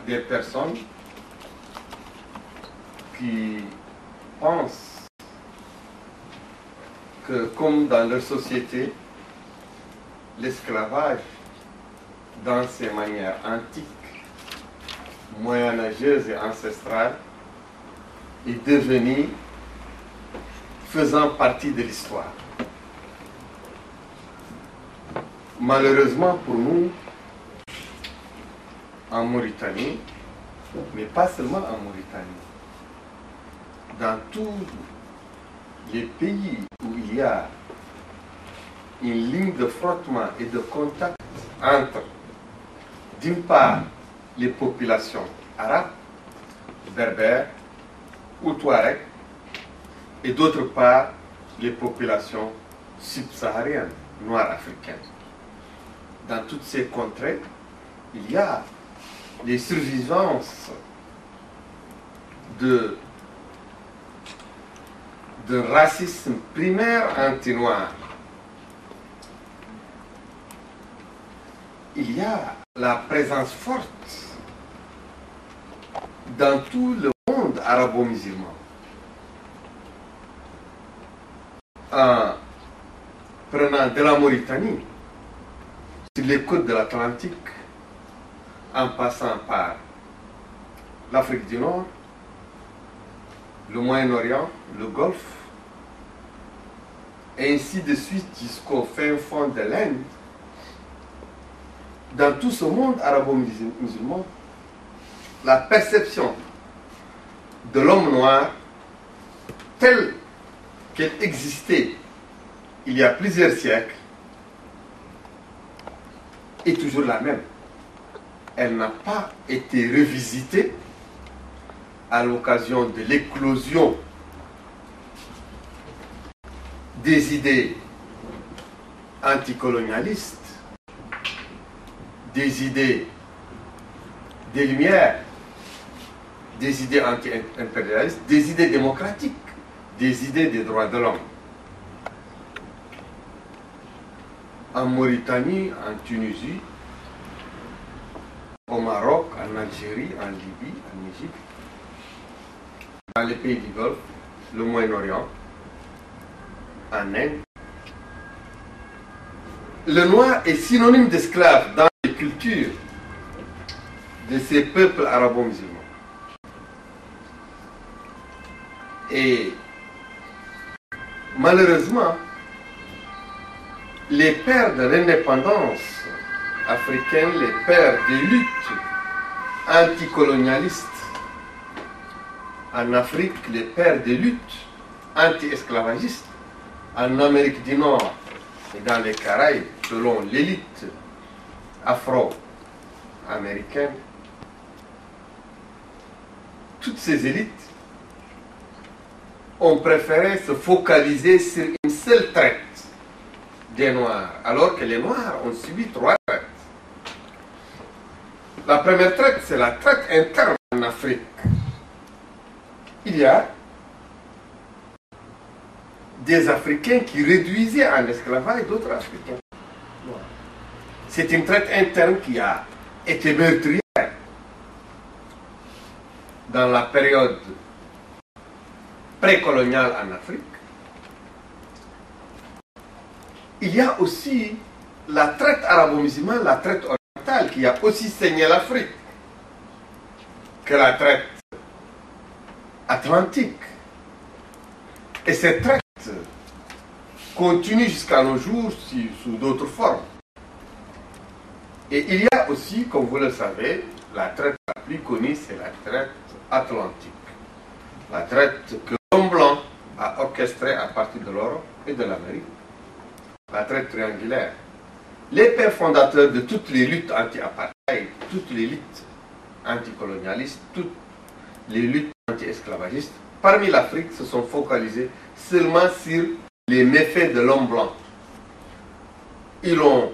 des personnes qui pensent que, comme dans leur société, l'esclavage, dans ses manières antiques, moyenâgeuses et ancestrales, est devenu faisant partie de l'histoire. Malheureusement pour nous, en Mauritanie, mais pas seulement en Mauritanie, dans tous les pays où il y a une ligne de frottement et de contact entre, d'une part, les populations arabes, berbères ou touaregs, et d'autre part, les populations subsahariennes, noires africaines. Dans toutes ces contrées, il y a les survivances de racisme primaire anti-noir. Il y a la présence forte dans tout le monde arabo-musulman. En prenant de la Mauritanie, sur les côtes de l'Atlantique, en passant par l'Afrique du Nord, le Moyen-Orient, le Golfe, et ainsi de suite jusqu'au fin fond de l'Inde, dans tout ce monde arabo-musulman, la perception de l'homme noir telle qu'elle existait il y a plusieurs siècles est toujours la même. Elle n'a pas été revisitée à l'occasion de l'éclosion des idées anticolonialistes, des idées des Lumières, des idées anti-impérialistes, des idées démocratiques, des idées des droits de l'homme. En Mauritanie, en Tunisie, au Maroc, en Algérie, en Libye, en Égypte, dans les pays du Golfe, le Moyen-Orient, en Inde. Le noir est synonyme d'esclave dans les cultures de ces peuples arabo-musulmans. Et malheureusement, les pères de l'indépendance africaine, les pères des luttes anticolonialistes en Afrique, les pères des luttes anti-esclavagistes en Amérique du Nord et dans les Caraïbes, selon l'élite afro-américaine, toutes ces élites ont préféré se focaliser sur une seule traite des Noirs, alors que les Noirs ont subi 3 traites. La première traite, c'est la traite interne en Afrique. Il y a des Africains qui réduisaient en esclavage d'autres Africains. C'est une traite interne qui a été meurtrière dans la période précoloniale en Afrique. Il y a aussi la traite arabo-musulmane, la traite orientale, qui a aussi saigné l'Afrique, que la traite atlantique. Et cette traite continue jusqu'à nos jours sous d'autres formes. Et il y a aussi, comme vous le savez, la traite la plus connue, c'est la traite atlantique. La traite que l'homme blanc a orchestrée à partir de l'Europe et de l'Amérique. La traite triangulaire. Les pères fondateurs de toutes les luttes anti-apartheid, toutes les luttes anticolonialistes, toutes les luttes anti-esclavagistes, parmi l'Afrique, se sont focalisés seulement sur les méfaits de l'homme blanc. Ils ont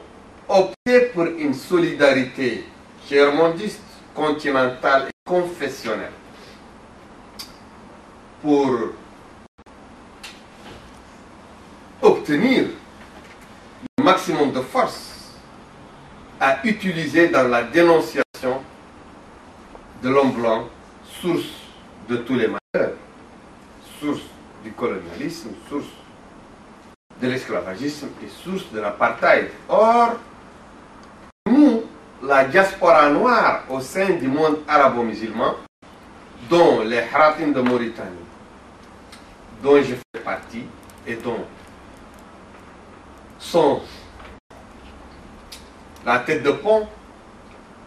opté pour une solidarité tiers-mondiste, continentale et confessionnelle, pour obtenir le maximum de force à utiliser dans la dénonciation de l'homme blanc, source de tous les malheurs, source du colonialisme, source de l'esclavagisme et source de l'apartheid. Or, nous, la diaspora noire au sein du monde arabo-musulman, dont les Haratines de Mauritanie, dont je fais partie et dont sont la tête de pont,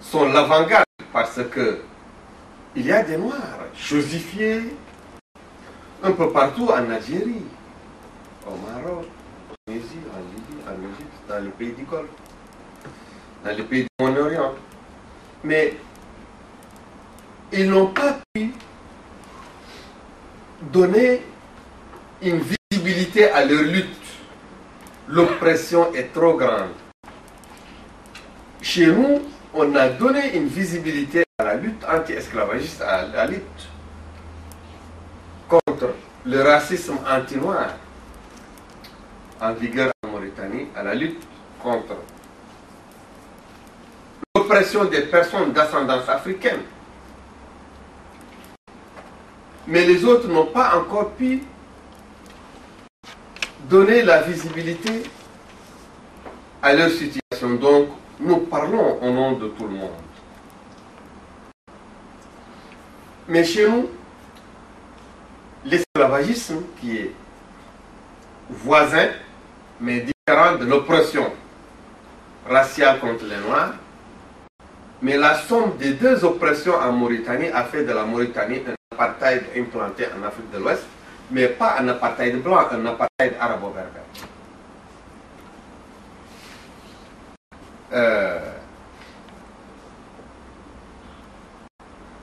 sont l'avant-garde parce que il y a des Noirs chosifiés un peu partout en Algérie, au Maroc, en Tunisie, en Libye, en Égypte, dans les pays du Golfe, dans les pays du Moyen-Orient. Mais ils n'ont pas pu donner une visibilité à leur lutte. L'oppression est trop grande. Chez nous, on a donné une visibilité à la lutte anti-esclavagiste, à la lutte contre le racisme anti-noir en vigueur en Mauritanie, à la lutte contre l'oppression des personnes d'ascendance africaine. Mais les autres n'ont pas encore pu donner la visibilité à leur situation. Donc, nous parlons au nom de tout le monde. Mais chez nous, l'esclavagisme qui est voisin, mais différent de l'oppression raciale contre les Noirs, mais la somme des deux oppressions en Mauritanie a fait de la Mauritanie un apartheid implanté en Afrique de l'Ouest, mais pas un apartheid blanc, un apartheid arabo-berbère.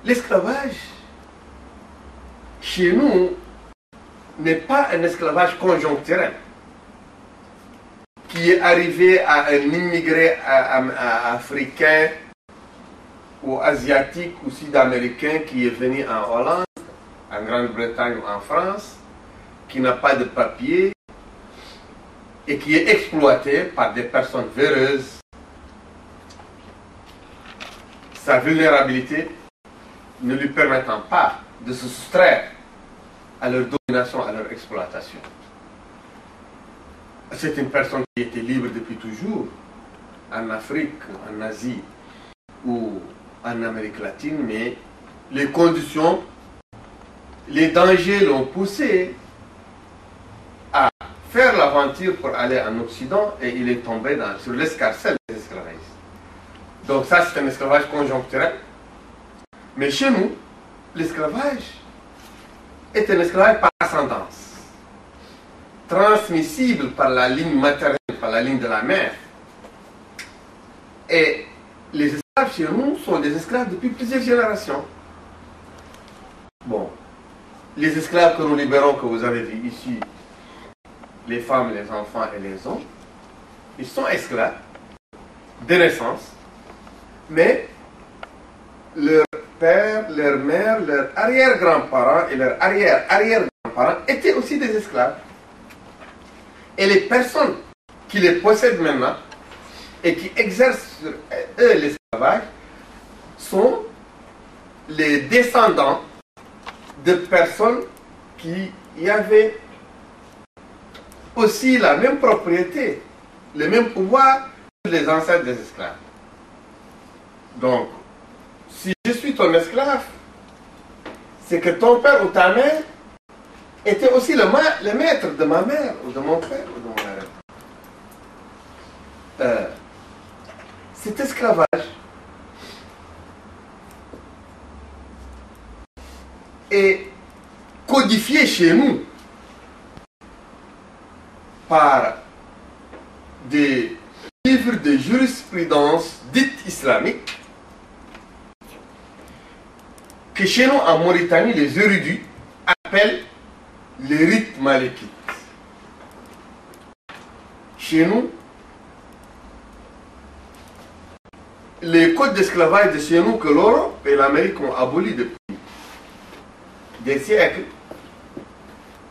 L'esclavage, chez nous, n'est pas un esclavage conjoncturel qui est arrivé à un immigré africain ou asiatique ou sud-américain qui est venu en Hollande, en Grande-Bretagne ou en France, qui n'a pas de papier et qui est exploité par des personnes véreuses. Sa vulnérabilité ne lui permettant pas de se soustraire à leur domination, à leur exploitation. C'est une personne qui était libre depuis toujours, en Afrique, en Asie ou en Amérique latine, mais les conditions, les dangers l'ont poussé à faire l'aventure pour aller en Occident et il est tombé sur l'escarcelle des esclavagistes. Donc ça, c'est un esclavage conjoncturel. Mais chez nous, l'esclavage est un esclavage par ascendance, transmissible par la ligne maternelle, par la ligne de la mère. Et les esclaves chez nous sont des esclaves depuis plusieurs générations. Bon, les esclaves que nous libérons, que vous avez vus ici, les femmes, les enfants et les hommes, ils sont esclaves de naissance, mais leur père, leur mère, leurs arrière-grands-parents et leurs arrière-arrière-grands-parents étaient aussi des esclaves. Et les personnes qui les possèdent maintenant et qui exercent sur eux l'esclavage sont les descendants de personnes qui y avaient aussi la même propriété, le même pouvoir que les ancêtres des esclaves. Donc, si je suis ton esclave, c'est que ton père ou ta mère était aussi le maître de ma mère, ou de mon père, ou de mon père. Cet esclavage est codifié chez nous par des livres de jurisprudence dite islamique que chez nous en Mauritanie les érudits appellent les rites malékites. Chez nous, les codes d'esclavage de chez nous que l'Europe et l'Amérique ont abolis depuis des siècles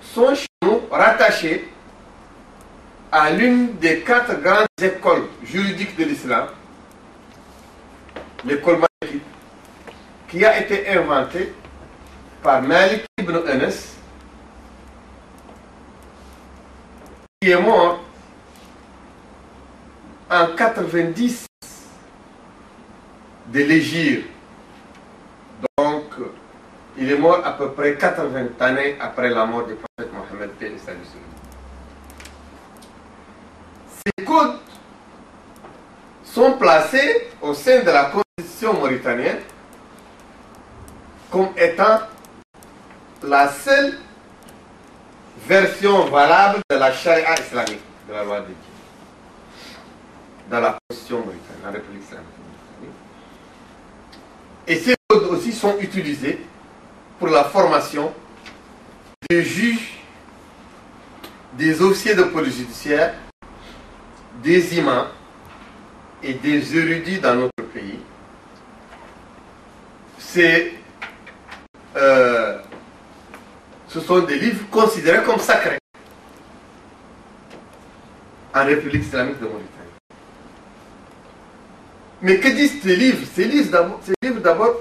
sont chez nous rattachés à l'une des 4 grandes écoles juridiques de l'islam, l'école malékite, qui a été inventé par Malik ibn Anas, qui est mort en 90 de l'Hégire. Donc, il est mort à peu près 80 années après la mort du prophète Mohammed, paix et salut sur lui. Ces codes sont placés au sein de la constitution mauritanienne comme étant la seule version valable de la charia islamique, de la loi de Dieu, dans la constitution mauritanienne, la République islamique de Mauritanie. Et ces codes aussi sont utilisés pour la formation des juges, des officiers de police judiciaire, des imams et des érudits dans notre pays. Ce sont des livres considérés comme sacrés en République islamique de Mauritanie. Mais que disent ces livres? Ces livres d'abord,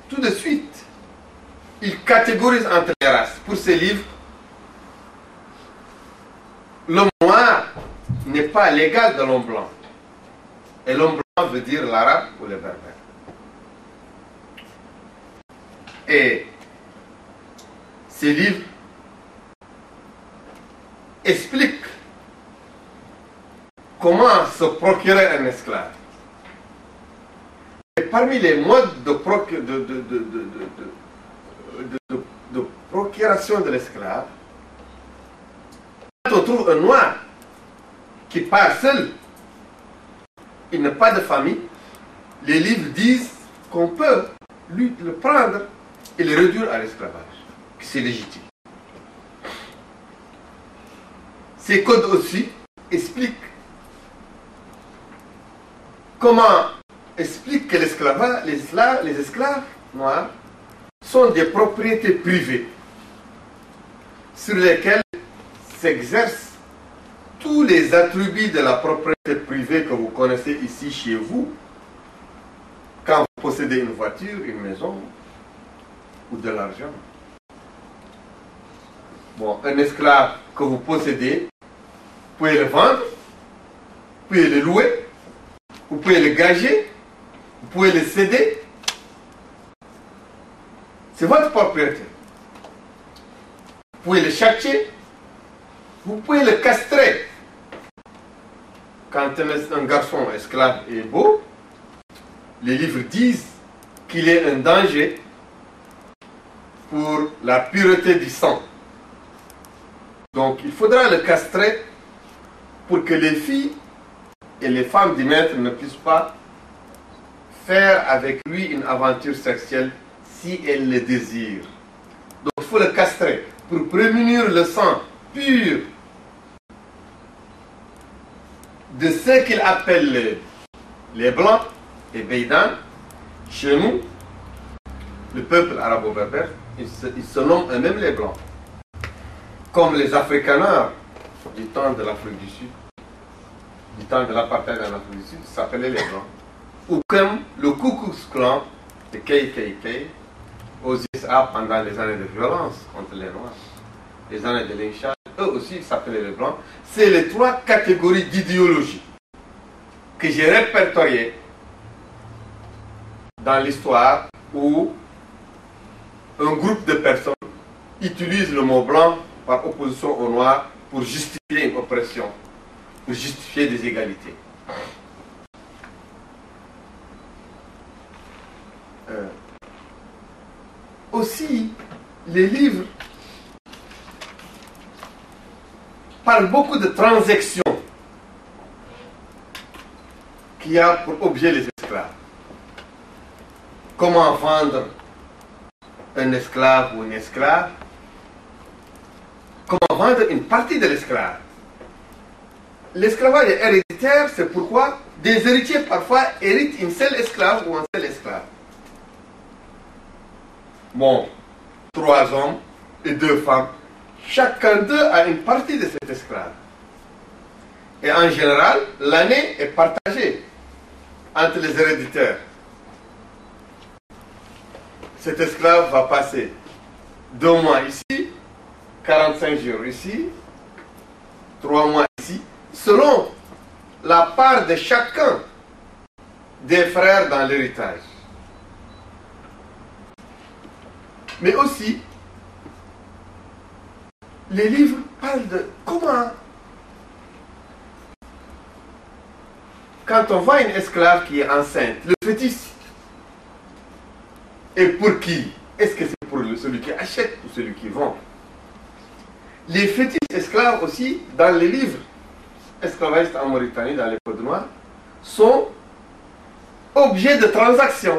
tout de suite, ils catégorisent entre les races. Pour ces livres, l'homme noir n'est pas l'égal de l'homme blanc. Et l'homme blanc veut dire l'arabe ou le berbère. Et ces livres expliquent comment se procurer un esclave. Et parmi les modes de procuration de l'esclave, quand on trouve un noir qui part seul, il n'a pas de famille, les livres disent qu'on peut lui le prendre et le réduire à l'esclavage, que c'est légitime. Ces codes aussi expliquent que l'esclavage, les esclaves noirs sont des propriétés privées sur lesquelles s'exercent tous les attributs de la propriété privée que vous connaissez ici chez vous, quand vous possédez une voiture, une maison ou de l'argent. Bon, un esclave que vous possédez, vous pouvez le vendre, vous pouvez le louer, vous pouvez le gager, vous pouvez le céder. C'est votre propriété. Vous pouvez le châtier, vous pouvez le castrer. Quand un garçon esclave est beau, les livres disent qu'il est un danger pour la pureté du sang. Donc il faudra le castrer pour que les filles et les femmes du maître ne puissent pas faire avec lui une aventure sexuelle si elles le désirent. Donc il faut le castrer pour prémunir le sang pur de ce qu'ils appellent les blancs, les beydans. Chez nous, le peuple arabo-berbère, ils se nomment eux-mêmes les blancs. Comme les Afrikaners du temps de l'Afrique du Sud, du temps de l'apartheid en Afrique du Sud, s'appelaient les blancs. Ou comme le Ku Klux Klan de KKK aux USA pendant les années de violence contre les Noirs, les années de lynchage, eux aussi s'appelaient les blancs. C'est les trois catégories d'idéologie que j'ai répertoriées dans l'histoire où un groupe de personnes utilise le mot blanc par opposition au noir pour justifier une oppression, pour justifier des égalités. Aussi, les livres parlent beaucoup de transactions qui a pour objet les esclaves. Comment vendre un esclave ou une esclave? Comment vendre une partie de l'esclave? L'esclavage est héréditaire, c'est pourquoi des héritiers parfois héritent une seule esclave ou un seul esclave. Bon, 3 hommes et 2 femmes, chacun d'eux a une partie de cet esclave. Et en général, l'année est partagée entre les héréditaires. cet esclave va passer 2 mois ici, 45 jours ici, 3 mois ici, selon la part de chacun des frères dans l'héritage. Mais aussi, les livres parlent de comment, quand on voit une esclave qui est enceinte, le fœtus, et pour qui? Est-ce que c'est pour celui qui achète ou celui qui vend? Les fœtus esclaves aussi, dans les livres esclavagistes en Mauritanie, dans les codes noirs, sont objets de transaction.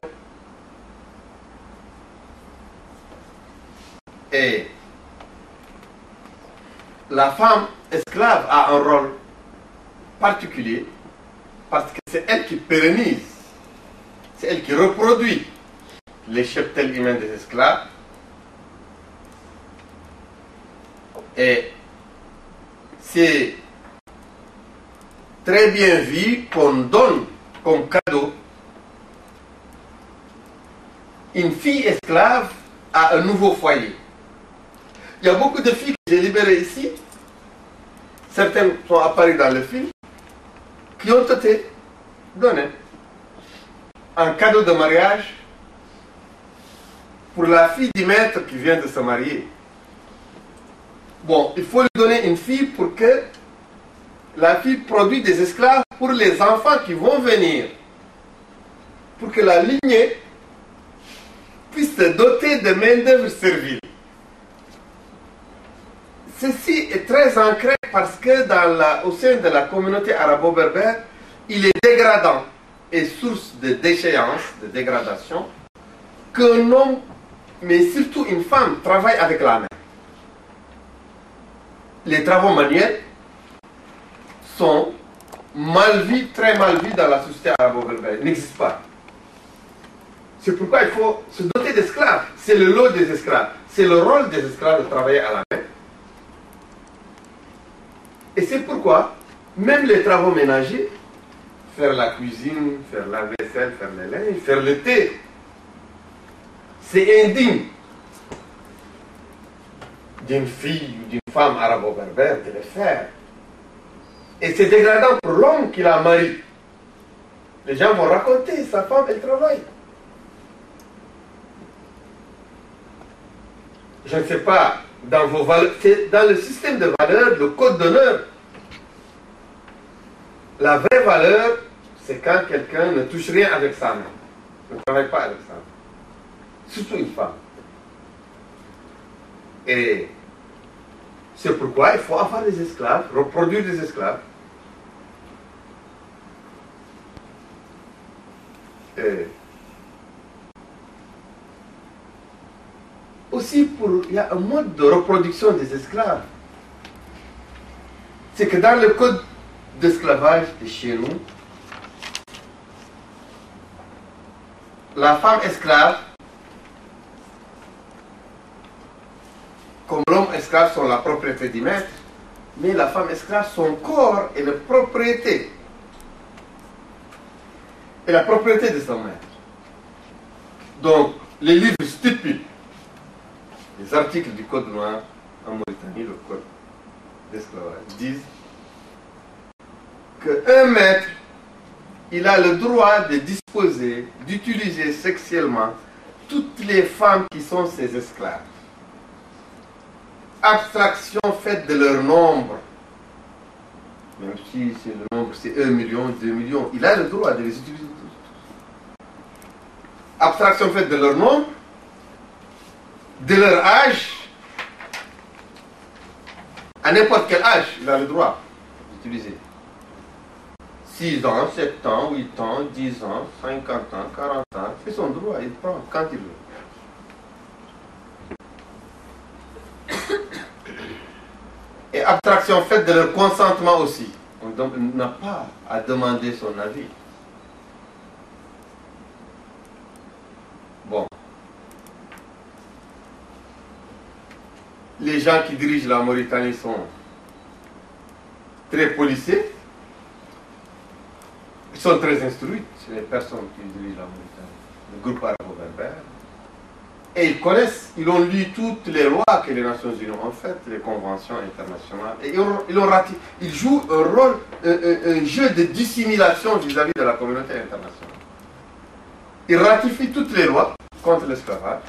Et la femme esclave a un rôle particulier parce que c'est elle qui pérennise, c'est elle qui reproduit les cheptels humains des esclaves. Et c'est très bien vu qu'on donne comme cadeau une fille esclave à un nouveau foyer. Il y a beaucoup de filles que j'ai libérées ici, certaines sont apparues dans le film, qui ont été données en cadeau de mariage pour la fille du maître qui vient de se marier. Bon, il faut lui donner une fille pour que la fille produise des esclaves pour les enfants qui vont venir, pour que la lignée puisse se doter de main-d'œuvre servile. Ceci est très ancré parce que au sein de la communauté arabo-berbère, il est dégradant et source de déchéance, de dégradation, qu'un homme, mais surtout une femme, travaille avec la main. Les travaux manuels sont mal vus, très mal vus dans la société arabo-berbère. Ils n'existent pas. C'est pourquoi il faut se doter d'esclaves. C'est le lot des esclaves. C'est le rôle des esclaves de travailler à la main. Et c'est pourquoi, même les travaux ménagers, faire la cuisine, faire la vaisselle, faire le linge, faire le thé, c'est indigne d'une fille ou d'une femme arabo-berbère de le faire. Et c'est dégradant pour l'homme qui la marie. Les gens vont raconter, sa femme, elle travaille. Je ne sais pas, dans vos valeurs, c'est dans le système de valeurs, le code d'honneur. La vraie valeur, c'est quand quelqu'un ne touche rien avec sa main, ne travaille pas avec sa main. Surtout une femme. Et c'est pourquoi il faut avoir des esclaves, reproduire des esclaves. Et aussi, il y a un mode de reproduction des esclaves. C'est que dans le code d'esclavage de chez nous, la femme esclave, comme l'homme esclave, sont la propriété du maître, mais la femme esclave, son corps est la propriété. Et la propriété de son maître. Donc, les livres stipulent, les articles du Code noir en Mauritanie, le Code d'esclavage, disent qu'un maître, il a le droit de disposer, d'utiliser sexuellement toutes les femmes qui sont ses esclaves. Abstraction faite de leur nombre. Même si le nombre c'est 1 million, 2 millions, il a le droit de les utiliser tous. Abstraction faite de leur nombre, de leur âge, à n'importe quel âge, il a le droit d'utiliser. 6 ans, 7 ans, 8 ans, 10 ans, 50 ans, 40 ans, c'est son droit, il prend quand il veut. Et abstraction faite de leur consentement aussi. On n'a pas à demander son avis. Bon. Les gens qui dirigent la Mauritanie sont très policés. Ils sont très instruits, c'est les personnes qui dirigent la Mauritanie. Le groupe arabo-berbère, Et ils connaissent, ils ont lu toutes les lois que les Nations Unies ont faites, les conventions internationales. Et ils jouent un rôle, un jeu de dissimulation vis-à-vis de la communauté internationale. Ils ratifient toutes les lois contre l'esclavage.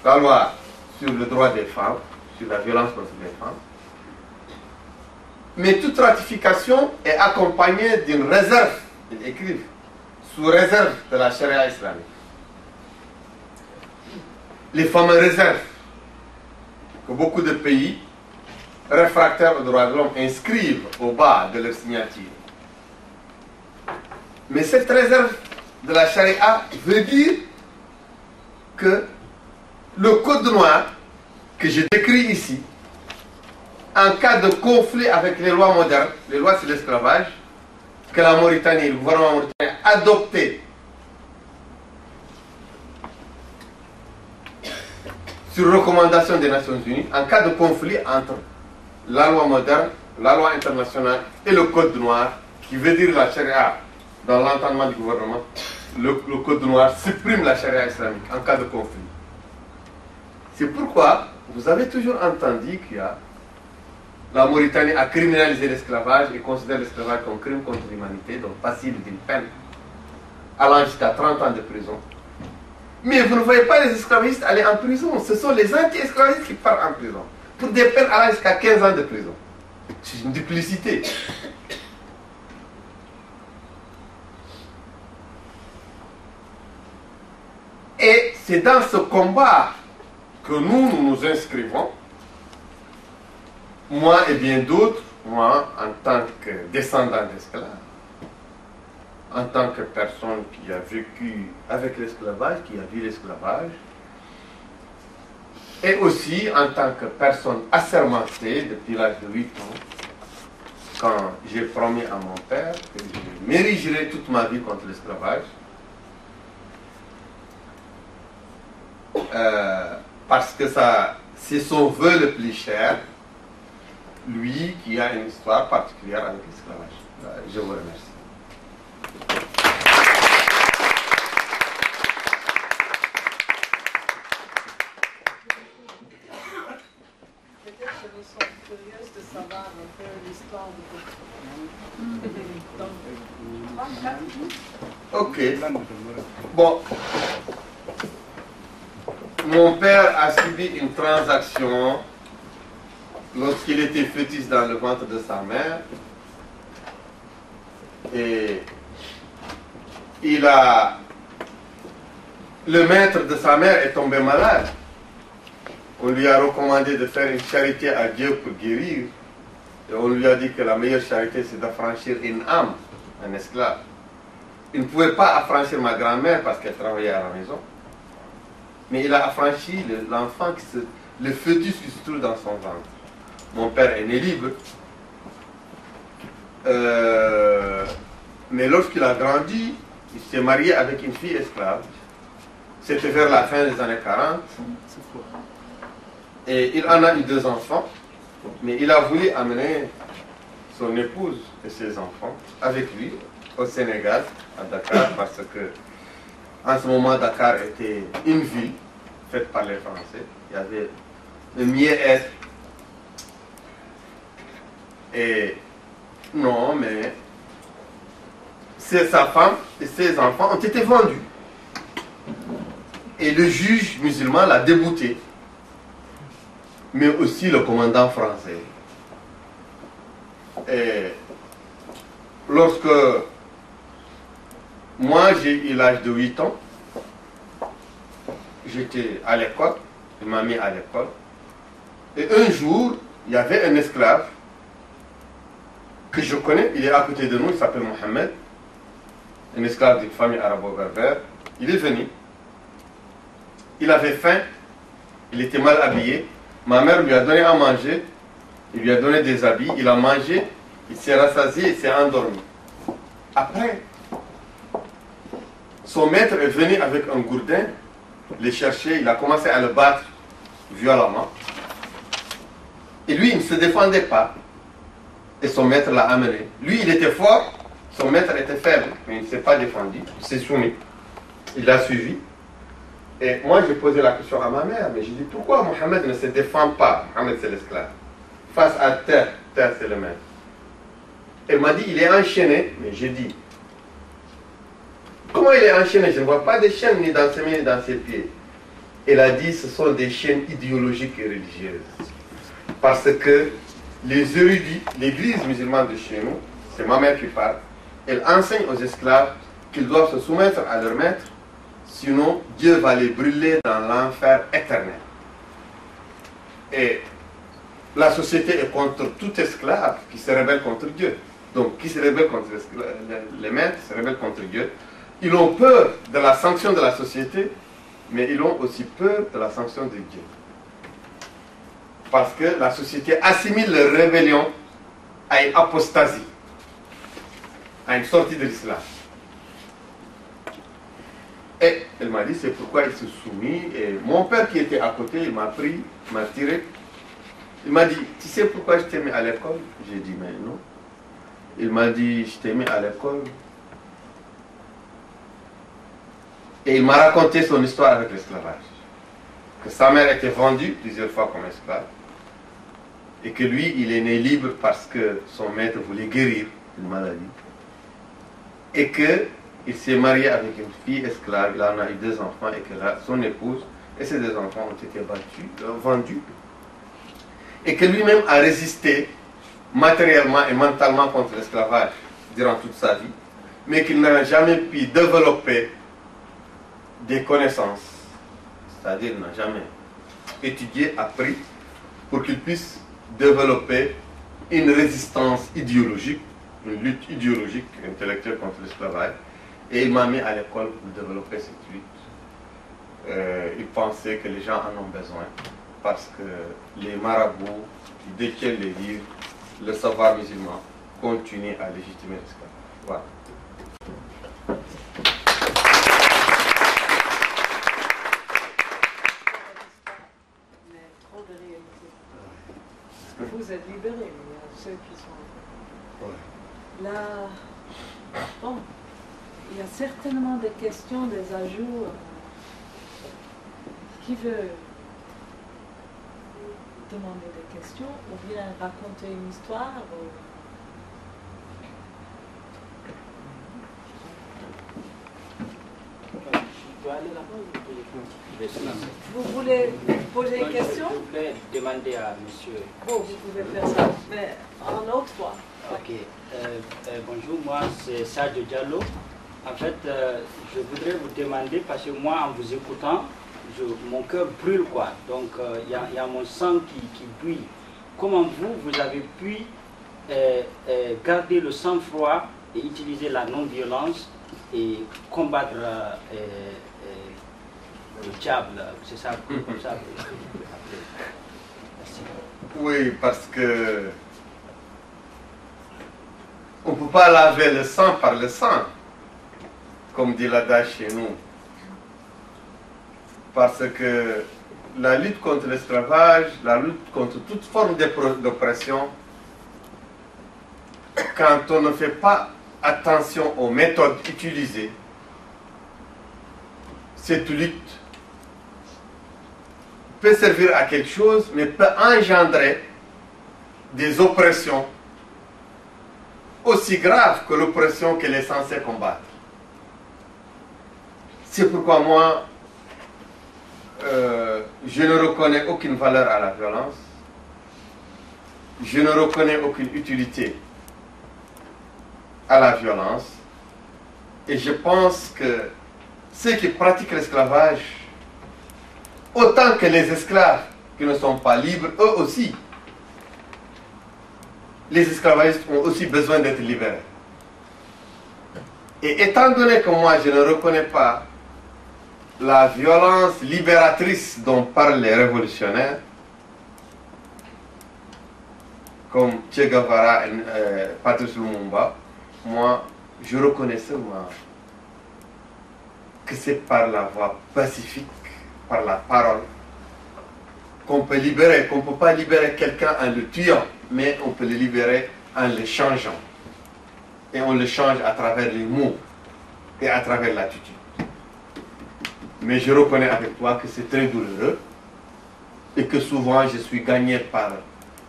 La loi sur le droit des femmes, sur la violence contre les femmes. Mais toute ratification est accompagnée d'une réserve, ils écrivent, sous réserve de la charia islamique. Les fameux réserves que beaucoup de pays réfractaires aux droits de l'homme inscrivent au bas de leur signature. Mais cette réserve de la charia veut dire que le code noir que je décris ici, en cas de conflit avec les lois modernes, les lois sur l'esclavage, que la Mauritanie, le gouvernement mauritanien a adopté sur recommandation des Nations Unies, en cas de conflit entre la loi moderne, la loi internationale et le code noir, qui veut dire la charia dans l'entendement du gouvernement, le code noir supprime la charia islamique en cas de conflit. C'est pourquoi vous avez toujours entendu qu'il y a la Mauritanie a criminalisé l'esclavage et considère l'esclavage comme crime contre l'humanité, donc passible d'une peine allant jusqu'à 30 ans de prison. Mais vous ne voyez pas les esclavagistes aller en prison. Ce sont les anti-esclavagistes qui partent en prison pour des peines allant jusqu'à 15 ans de prison. C'est une duplicité. Et c'est dans ce combat que nous nous inscrivons, moi et bien d'autres, moi en tant que descendant d'esclaves, en tant que personne qui a vécu avec l'esclavage, qui a vu l'esclavage, et aussi en tant que personne assermentée depuis l'âge de 8 ans, quand j'ai promis à mon père que je m'érigerai toute ma vie contre l'esclavage, parce que c'est son vœu le plus cher, lui qui a une histoire particulière avec l'esclavage. Je vous remercie. Peut-être que nous sommes curieux de savoir un peu l'histoire de Ok. Bon. Mon père a subi une transaction lorsqu'il était fœtus dans le ventre de sa mère. Et le maître de sa mère est tombé malade. On lui a recommandé de faire une charité à Dieu pour guérir. Et on lui a dit que la meilleure charité, c'est d'affranchir une âme, un esclave. Il ne pouvait pas affranchir ma grand-mère parce qu'elle travaillait à la maison. Mais il a affranchi l'enfant, le fœtus qui se trouve dans son ventre. Mon père est né libre. Mais lorsqu'il a grandi, il s'est marié avec une fille esclave. C'était vers la fin des années 40. Et il en a eu 2 enfants. Mais il a voulu amener son épouse et ses enfants avec lui au Sénégal, à Dakar, parce que en ce moment, Dakar était une ville faite par les Français. Il y avait le mieux-être. Et non, mais sa femme et ses enfants ont été vendus. Et le juge musulman l'a débouté. Mais aussi le commandant français. Et lorsque moi j'ai eu l'âge de 8 ans, j'étais à l'école, il m'a mis à l'école. Et un jour, il y avait un esclave que je connais, il est à côté de nous, il s'appelle Mohamed, un esclave d'une famille arabo-berbère. Il est venu, il avait faim, il était mal habillé. Ma mère lui a donné à manger, il lui a donné des habits, il a mangé, il s'est rassasié, il s'est endormi. Après, son maître est venu avec un gourdin, le chercher, il a commencé à le battre violemment. Et lui, il ne se défendait pas. Et son maître l'a amené. Lui, il était fort, son maître était faible, mais il ne s'est pas défendu, il s'est soumis. Il l'a suivi. Et moi, j'ai posé la question à ma mère, mais j'ai dit, pourquoi Mohamed ne se défend pas? Mohamed, c'est l'esclave. Face à terre, terre, c'est le maître. Elle m'a dit, il est enchaîné, mais j'ai dit, comment il est enchaîné? Je ne vois pas de chaînes ni dans ses mains ni dans ses pieds. Elle a dit, ce sont des chaînes idéologiques et religieuses. Parce que les érudits, l'église musulmane de chez nous, c'est ma mère qui parle, elle enseigne aux esclaves qu'ils doivent se soumettre à leur maître, sinon Dieu va les brûler dans l'enfer éternel. Et la société est contre tout esclave qui se rebelle contre Dieu. Donc, qui se rebelle contre les maîtres, se rebellent contre Dieu. Ils ont peur de la sanction de la société, mais ils ont aussi peur de la sanction de Dieu. Parce que la société assimile leur rébellion à une apostasie, à une sortie de l'islam. Et elle m'a dit, c'est pourquoi il se soumit. Et mon père qui était à côté, il m'a pris, m'a tiré. Il m'a dit, tu sais pourquoi je t'ai mis à l'école? J'ai dit, mais non. Il m'a dit, je t'ai mis à l'école. Et il m'a raconté son histoire avec l'esclavage. Que sa mère était vendue plusieurs fois comme esclave. Et que lui, il est né libre parce que son maître voulait guérir une maladie. Et qu'il s'est marié avec une fille esclave, il en a eu 2 enfants, et que son épouse et ses 2 enfants ont été vendus. Et que lui-même a résisté matériellement et mentalement contre l'esclavage durant toute sa vie, mais qu'il n'a jamais pu développer des connaissances, c'est-à-dire n'a jamais étudié, appris, pour qu'il puisse développer une résistance idéologique, une lutte idéologique, intellectuelle contre l'esclavage. Et il m'a mis à l'école pour développer cette lutte. Il pensait que les gens en ont besoin, parce que les marabouts qui détiennent les livres, le savoir musulman, continuent à légitimer l'esclavage. Voilà. Vous êtes libérés, mais il y a ceux qui sont... Ouais. Là, bon, il y a certainement des questions, des ajouts. Qui veut demander des questions ou bien raconter une histoire ou... Vous voulez poser une question? Je voulais demander à monsieur. Bon, vous pouvez faire ça, mais en autre fois. Ok. Bonjour, moi c'est Sadio Diallo. En fait, je voudrais vous demander, parce que moi en vous écoutant, mon cœur brûle quoi. Donc il y a mon sang qui brûle. Comment vous avez pu garder le sang-froid et utiliser la non-violence et combattre le diable, c'est ça, comme ça. Merci. Oui, parce que on ne peut pas laver le sang par le sang, comme dit l'adage chez nous. Parce que la lutte contre l'esclavage, la lutte contre toute forme d'oppression, quand on ne fait pas attention aux méthodes utilisées, cette lutte peut servir à quelque chose, mais peut engendrer des oppressions aussi graves que l'oppression qu'elle est censée combattre. C'est pourquoi moi, je ne reconnais aucune valeur à la violence, je ne reconnais aucune utilité à la violence, et je pense que ceux qui pratiquent l'esclavage, autant que les esclaves qui ne sont pas libres, eux aussi, les esclavagistes ont aussi besoin d'être libérés. Et étant donné que moi je ne reconnais pas la violence libératrice dont parlent les révolutionnaires, comme Che Guevara et Patrice Lumumba, moi je reconnais seulement que c'est par la voie pacifique, par la parole, qu'on peut libérer, qu'on ne peut pas libérer quelqu'un en le tuant, mais on peut le libérer en le changeant. Et on le change à travers les mots et à travers l'attitude. Mais je reconnais avec toi que c'est très douloureux et que souvent je suis gagné par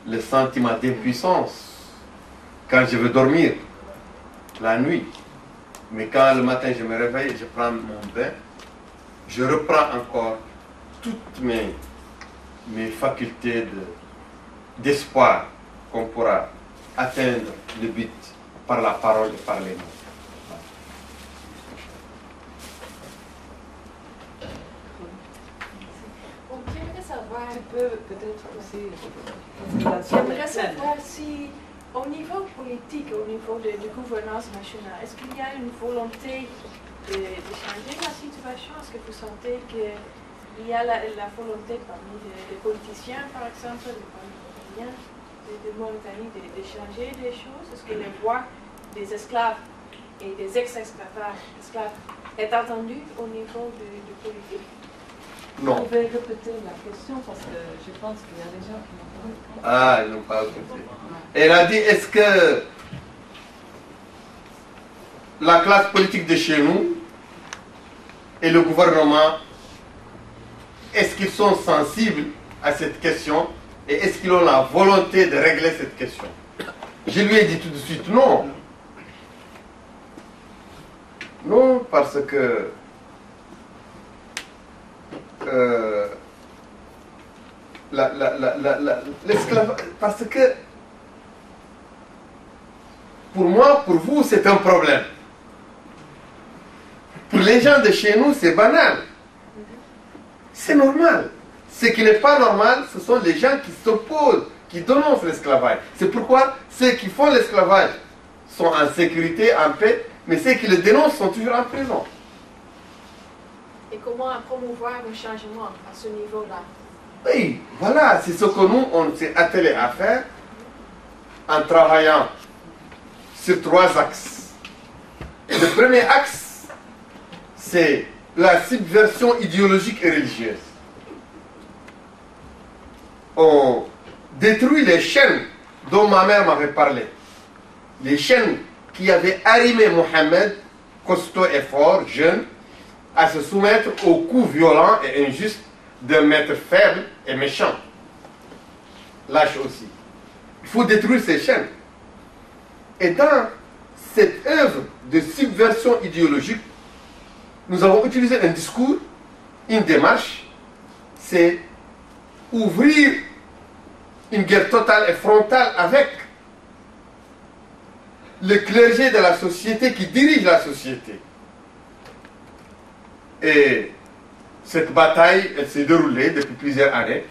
le sentiment d'impuissance quand je veux dormir la nuit. Mais quand le matin je me réveille et je prends mon bain, je reprends encore toutes mes facultés d'espoir qu'on pourra atteindre le but par la parole et par les mots. J'aimerais savoir, peut-être aussi. j'aimerais savoir si, au niveau politique, au niveau de gouvernance nationale, est-ce qu'il y a une volonté de changer la situation? Est-ce que vous sentez qu'il y a la volonté parmi les politiciens, par exemple, parmi les Mauritaniens, de Mauritanie, de changer des choses? Est-ce que la voix des esclaves et des ex-esclaves est entendue au niveau du politique? Non. Vous pouvez répéter la question parce que je pense qu'il y a des gens qui n'ont pas répondu. Ah, ils n'ont pas écouté. Elle a dit, est-ce que la classe politique de chez nous et le gouvernement, est-ce qu'ils sont sensibles à cette question et est-ce qu'ils ont la volonté de régler cette question? Je lui ai dit tout de suite non. Non, parce que l'esclavage, parce que pour moi, pour vous, c'est un problème. Pour les gens de chez nous, c'est banal. C'est normal. Ce qui n'est pas normal, ce sont les gens qui s'opposent, qui dénoncent l'esclavage. C'est pourquoi ceux qui font l'esclavage sont en sécurité, en paix, mais ceux qui le dénoncent sont toujours en prison. Et comment promouvoir un changement à ce niveau-là? Oui, voilà, c'est ce que nous, on s'est attelé à faire en travaillant sur 3 axes. Le premier axe, c'est la subversion idéologique et religieuse. On détruit les chaînes dont ma mère m'avait parlé. Les chaînes qui avaient arrimé Mohammed, costaud et fort, jeune, à se soumettre aux coups violents et injustes d'un maître faible et méchant. Lâche aussi. Il faut détruire ces chaînes. Et dans cette œuvre de subversion idéologique, nous avons utilisé un discours, une démarche, c'est ouvrir une guerre totale et frontale avec le clergé de la société qui dirige la société. Et cette bataille, elle s'est déroulée depuis plusieurs années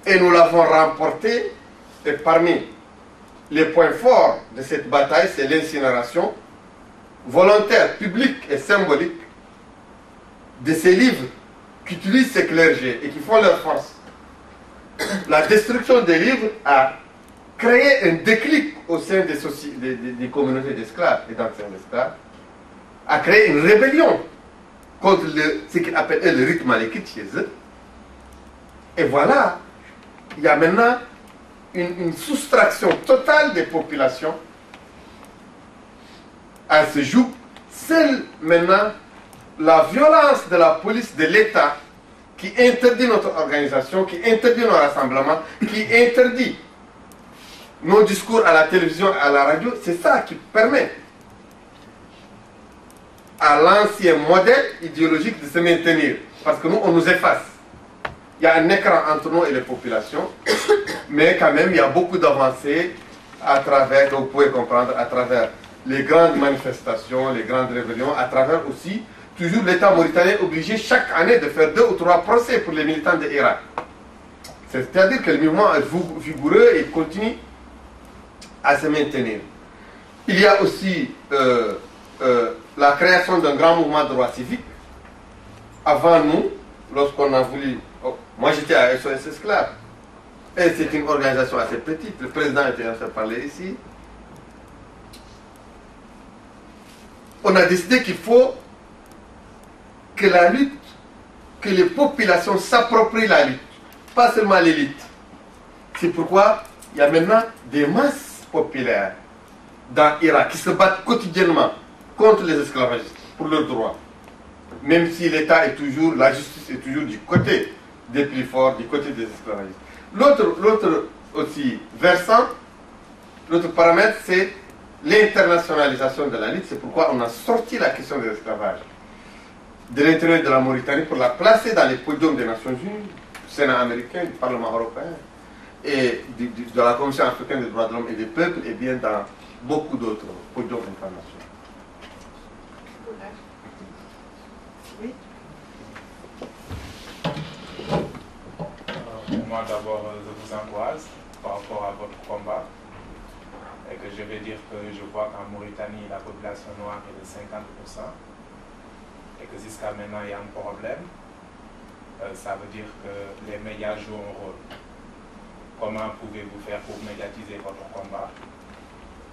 et nous l'avons remportée. Et parmi les points forts de cette bataille, c'est l'incinération volontaire, publique et symbolique de ces livres qu'utilisent ces clergés et qui font leur force. La destruction des livres a créé un déclic au sein des communautés d'esclaves et d'anciens esclaves, a créé une rébellion contre ce qu'ils appellent le rite malékite chez eux. Et voilà, il y a maintenant une soustraction totale des populations à ce jour. Seule maintenant la violence de la police, de l'État, qui interdit notre organisation, qui interdit nos rassemblements, qui interdit nos discours à la télévision, à la radio, c'est ça qui permet à l'ancien modèle idéologique de se maintenir. Parce que nous, on nous efface. Il y a un écran entre nous et les populations, mais quand même, il y a beaucoup d'avancées à travers, vous pouvez comprendre, à travers les grandes manifestations, les grandes rébellions, à travers aussi, toujours l'État mauritanien obligé chaque année de faire 2 ou 3 procès pour les militants de Irak. C'est-à-dire que le mouvement est vigoureux et continue à se maintenir. Il y a aussi la création d'un grand mouvement de droit civique. Avant nous, lorsqu'on a voulu... Oh, moi j'étais à SOS Esclaves. Et c'est une organisation assez petite. Le président était en train de parler ici. On a décidé qu'il faut que la lutte, que les populations s'approprient la lutte. Pas seulement l'élite. C'est pourquoi il y a maintenant des masses populaires dans l'Irak qui se battent quotidiennement contre les esclavagistes pour leurs droits. même si l'État est toujours, la justice est toujours du côté des plus forts, du côté des esclavagistes. L'autre aussi versant, l'autre paramètre, c'est l'internationalisation de la lutte. C'est pourquoi on a sorti la question de l'esclavage de l'intérieur de la Mauritanie pour la placer dans les podiums des Nations Unies, du Sénat américain, du Parlement européen et de la Commission africaine des droits de l'homme et des peuples, et bien dans beaucoup d'autres podiums internationaux. Oui. Moi d'abord, je vous encourage par rapport à votre combat et que je vais dire que je vois qu'en Mauritanie, la population noire est de 50% et que jusqu'à maintenant, il y a un problème. Ça veut dire que les médias jouent un rôle. Comment pouvez-vous faire pour médiatiser votre combat,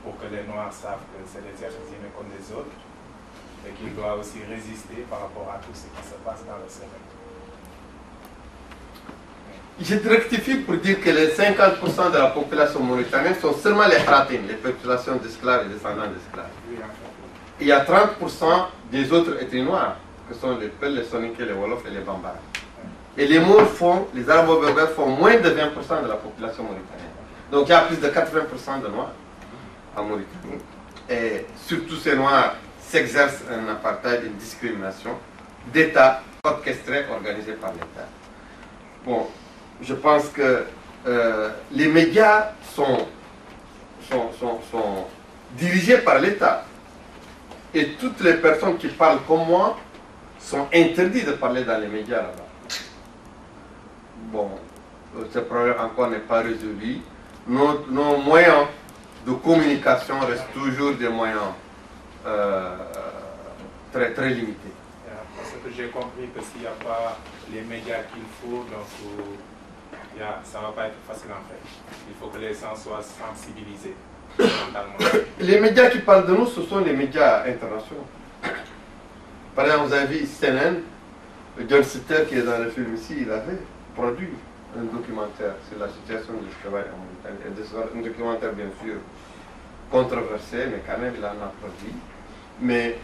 pour que les Noirs savent que c'est des êtres humains comme les autres et qu'ils doivent aussi résister par rapport à tout ce qui se passe dans le Sénégal? Je te rectifie pour dire que les 50% de la population mauritanienne sont seulement les Haratines, les populations d'esclaves et descendants d'esclaves. Il y a 30% des autres ethnies noires, que sont les Peuls, les Soninké, les Wolofs et les Bambara. Et les Maures font, les Arabo-Berbères font moins de 20% de la population mauritanienne. Donc il y a plus de 80% de Noirs en Mauritanie. Et sur tous ces Noirs s'exerce un apartheid, une discrimination d'État orchestrée, organisée par l'État. Bon, je pense que les médias sont dirigés par l'État. Et toutes les personnes qui parlent comme moi sont interdites de parler dans les médias là-bas. Bon, ce problème encore n'est pas résolu. Nos moyens de communication restent toujours des moyens très, très limités. Parce que j'ai compris que s'il n'y a pas les médias qu'il faut, donc ça ne va pas être facile en fait. Il faut que les gens soient sensibilisés mentalement. Les médias qui parlent de nous, ce sont les médias internationaux. Par exemple, vous avez vu CNN, John Sitter qui est dans le film ici, il avait produit un documentaire sur la situation du travail en Mauritanie. Un documentaire bien sûr controversé, mais quand même il en a produit. Mais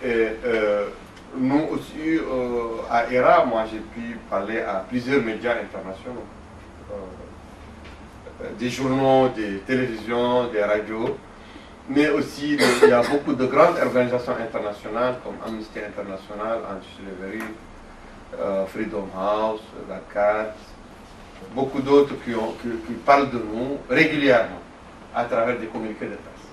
nous aussi, à ERA, moi j'ai pu parler à plusieurs médias internationaux. Des journaux, des télévisions, des radios, mais aussi il y a beaucoup de grandes organisations internationales comme Amnesty International, Anti-Slavery, Freedom House, la CAT, beaucoup d'autres qui parlent de nous régulièrement à travers des communiqués de presse.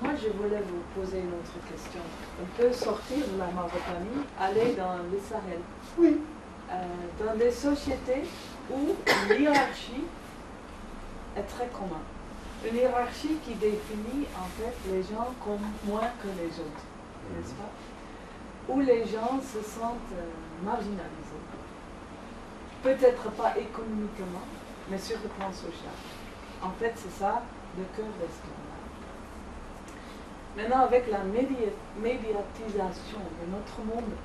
Moi, je voulais vous poser une autre question. On peut sortir de la Mauritanie, aller dans le Sahel. Oui. Dans des sociétés où l'hierarchie est très commune. Une hiérarchie qui définit en fait les gens comme moins que les autres, n'est-ce pas? Où les gens se sentent marginalisés. Peut-être pas économiquement, mais sur le plan social. En fait, c'est ça le cœur de l'esclavage. Maintenant, avec la médiatisation de notre monde,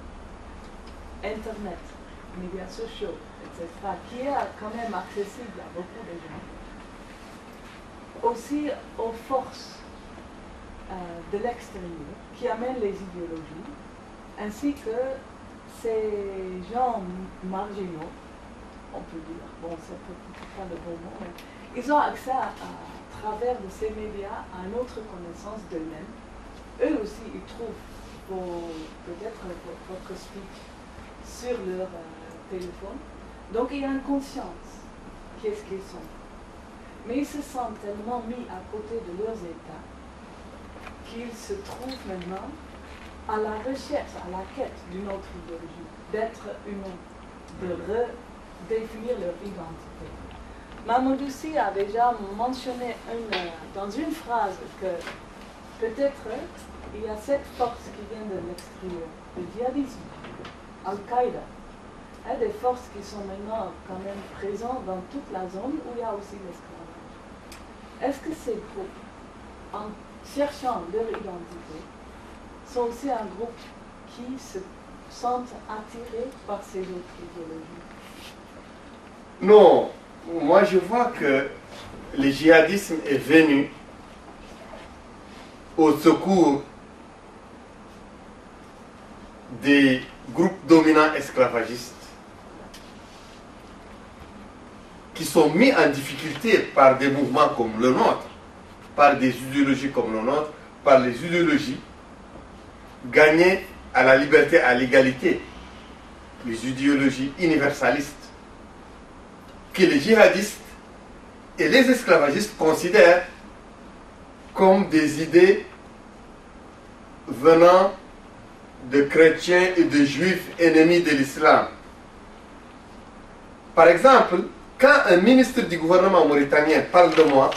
Internet, médias sociaux, etc., qui est quand même accessible à beaucoup de gens, aussi aux forces de l'extérieur qui amènent les idéologies, ainsi que ces gens marginaux, on peut dire, bon, c'est peut-être pas le bon mot, mais ils ont accès à travers de ces médias à une autre connaissance d'eux-mêmes. Eux aussi, ils trouvent peut-être votre speech sur leur téléphone. Donc il y a une conscience, qu'est-ce qu'ils sont. Mais ils se sentent tellement mis à côté de leurs états qu'ils se trouvent maintenant à la recherche, à la quête d'une autre idéologie, d'être humain, de redéfinir leur identité. Mamadou Sy a déjà mentionné dans une phrase que peut-être il y a cette force qui vient de l'extérieur, le djihadisme, Al-Qaïda, des forces qui sont maintenant quand même présentes dans toute la zone où il y a aussi l'esclavage. Est-ce que ces groupes, en cherchant leur identité, sont aussi un groupe qui se sentent attirés par ces autres idéologies? Non, moi je vois que le djihadisme est venu au secours des groupes dominants esclavagistes qui sont mis en difficulté par des mouvements comme le nôtre, par des idéologies comme le nôtre, par les idéologies gagnées à la liberté, à l'égalité, les idéologies universalistes, que les djihadistes et les esclavagistes considèrent comme des idées venant de chrétiens et de juifs ennemis de l'islam. Par exemple, quand un ministre du gouvernement mauritanien parle de moi,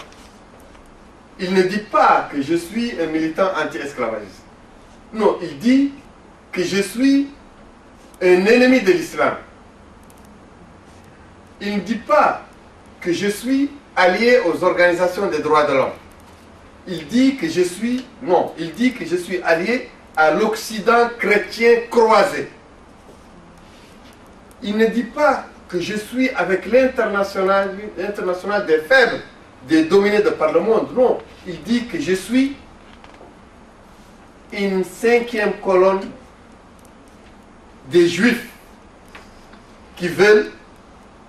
il ne dit pas que je suis un militant anti-esclavagiste. Non, il dit que je suis un ennemi de l'islam. Il ne dit pas que je suis allié aux organisations des droits de l'homme. Il dit que je suis, non, il dit que je suis allié à l'Occident chrétien croisé. Il ne dit pas que je suis avec l'international des faibles, des dominés de par le monde. Non, il dit que je suis une 5e colonne des juifs qui veulent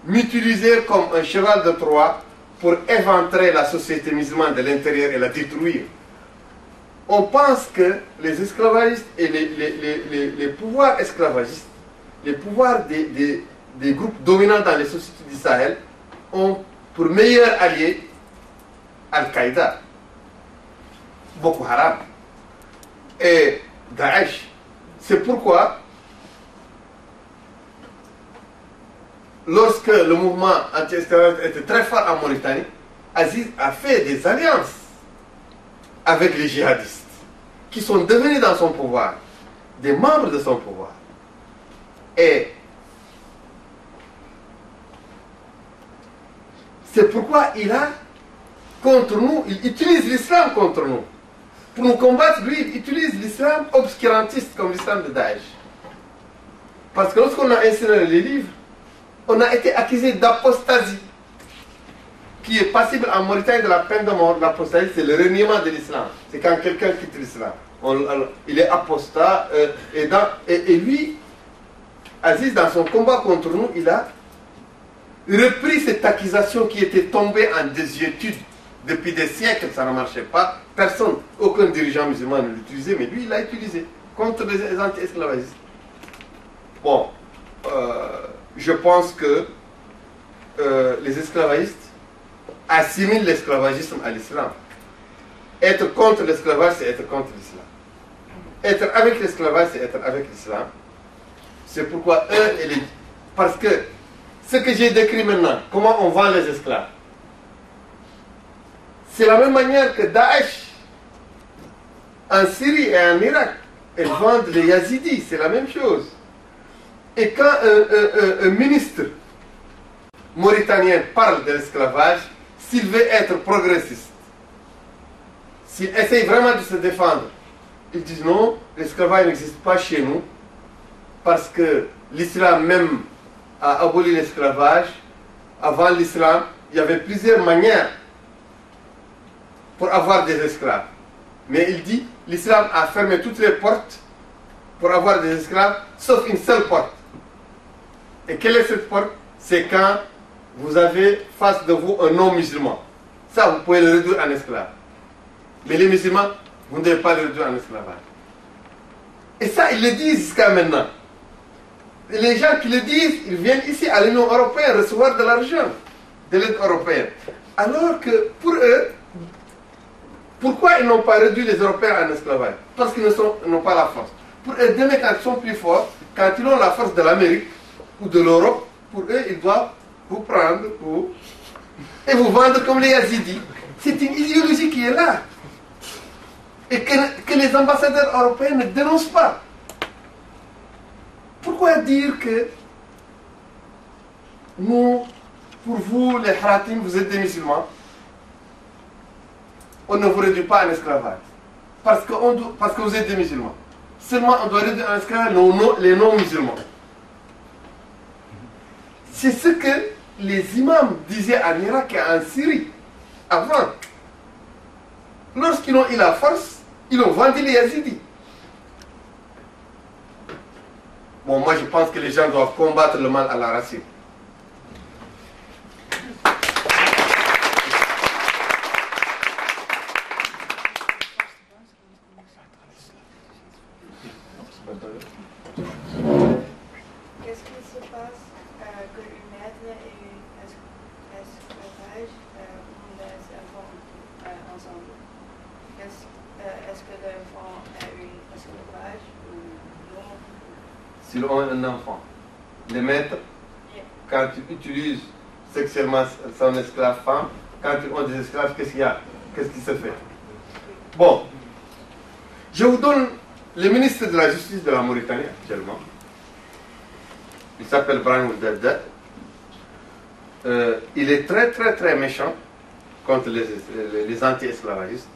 m'utiliser comme un cheval de Troie pour éventrer la société musulmane de l'intérieur et la détruire. On pense que les esclavagistes et les pouvoirs esclavagistes, les pouvoirs des groupes dominants dans les sociétés du Sahel ont pour meilleur allié Al-Qaïda, Boko Haram et Daesh. C'est pourquoi lorsque le mouvement anti-esclavagiste était très fort en Mauritanie, Aziz a fait des alliances avec les djihadistes qui sont devenus dans son pouvoir, des membres de son pouvoir. Et c'est pourquoi il a contre nous, il utilise l'islam contre nous. Pour nous combattre, lui, il utilise l'islam obscurantiste comme l'islam de Daesh. Parce que lorsqu'on a incinéré les livres, on a été accusé d'apostasie, qui est passible en Mauritanie de la peine de mort. L'apostasie, c'est le reniement de l'islam. C'est quand quelqu'un quitte l'islam. Il est apostat. Et lui, Aziz, dans son combat contre nous, il a repris cette accusation qui était tombée en désuétude depuis des siècles. Ça ne marchait pas. Personne, aucun dirigeant musulman ne l'utilisait, mais lui, il l'a utilisé contre les anti-esclavagistes. Bon. Je pense que les esclavagistes assimilent l'esclavagisme à l'islam. Être contre l'esclavage, c'est être contre l'islam. Être avec l'esclavage, c'est être avec l'islam. C'est pourquoi eux et les... Parce que ce que j'ai décrit maintenant, comment on vend les esclaves, c'est la même manière que Daesh, en Syrie et en Irak, ils vendent les Yazidis, c'est la même chose. Et quand un ministre mauritanien parle de l'esclavage, s'il veut être progressiste, s'il essaye vraiment de se défendre, ils disent non, l'esclavage n'existe pas chez nous, parce que l'islam même a aboli l'esclavage. Avant l'islam, il y avait plusieurs manières pour avoir des esclaves. Mais il dit, l'islam a fermé toutes les portes pour avoir des esclaves, sauf une seule porte. Et quelle est cette porte? C'est quand vous avez face de vous un non-musulman. Ça, vous pouvez le réduire en esclave. Mais les musulmans, vous ne devez pas le réduire en esclavage. Et ça, ils le disent jusqu'à maintenant. Et les gens qui le disent, ils viennent ici à l'Union européenne recevoir de l'argent, de l'aide européenne. Alors que pour eux, pourquoi ils n'ont pas réduit les Européens en esclavage? Parce qu'ils n'ont pas la force. Pour eux, demain, quand ils sont plus forts, quand ils ont la force de l'Amérique ou de l'Europe, pour eux, ils doivent vous prendre et vous vendre comme les Yazidis. C'est une idéologie qui est là. Et que les ambassadeurs européens ne dénoncent pas. Pourquoi dire que nous, pour vous, les Haratim, vous êtes des musulmans, on ne vous réduit pas en esclavage? Parce que vous êtes des musulmans. Seulement, on doit réduire en esclavage les non-musulmans. C'est ce que les imams disaient en Irak et en Syrie avant. Lorsqu'ils ont eu la force, ils ont vendu les Yazidis. Bon, moi je pense que les gens doivent combattre le mal à la racine. Qu'est-ce qui se passe que une maître et une esclavage ont des enfants ensemble? Est-ce que l'enfant a une esclavage ou non? S'ils ont un enfant, les maîtres, quand ils utilisent sexuellement son esclave femme, quand ils ont des esclaves, qu'est-ce qu'il y a? Qu'est-ce qui se fait? Bon, je vous donne le ministre de la Justice de la Mauritanie actuellement. Il s'appelle Brahim Oueddada. Il est très méchant contre les anti-esclavagistes.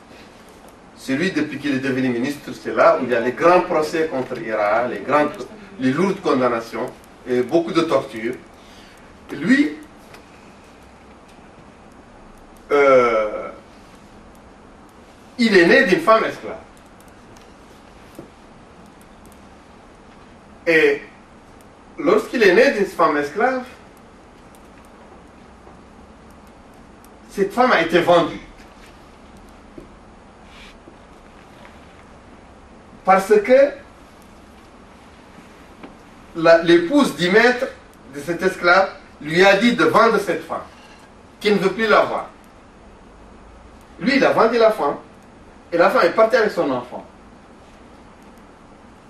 C'est lui, depuis qu'il est devenu ministre, c'est là où il y a les grands procès contre Ira, les lourdes condamnations et beaucoup de tortures. Lui, il est né d'une femme esclave. Et lorsqu'il est né d'une femme esclave, cette femme a été vendue. Parce que l'épouse du maître de cet esclave lui a dit de vendre cette femme, qu'il ne veut plus la voir. Lui, il a vendu la femme, et la femme est partie avec son enfant.